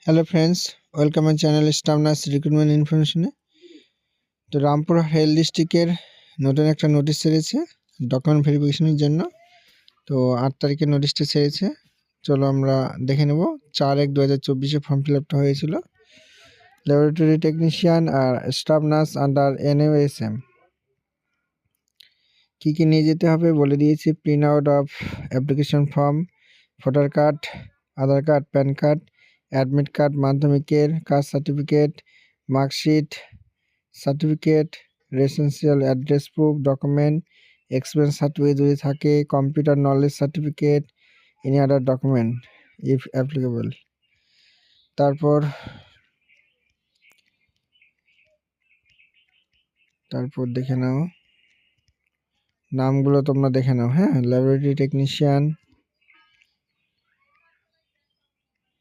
Hello friends, welcome my channel staff nurse recruitment ইনফরমেশনে। তো Rampur health ডিস্ট্রিক্টের নতুন একটা নোটিশ ছেড়েছে ডকুমেন্ট ভেরিফিকেশনের জন্য। তো 8 তারিখে নোটিশটা ছেড়েছে। চলো আমরা দেখে নেব। 4/1/2024 ফর্ম ফিল আপটা হয়েছিল। ল্যাবরেটরি টেকনিশিয়ান আর স্টাফ নার্স আন্ডার NAOSM। কী কী নিয়ে যেতে হবে বলে দিয়েছি। Print out of application form, voter card, Aadhaar card, PAN card, admit card, মাধ্যমিকের caste certificate, marksheet, certificate, residential address proof, document, experience certificate যদি থাকে, computer knowledge certificate, any other document if applicable. তারপর দেখে নাও, নামগুলো তোমরা দেখে নাও। হ্যাঁ, ল্যাবরেটরি টেকনিশিয়ান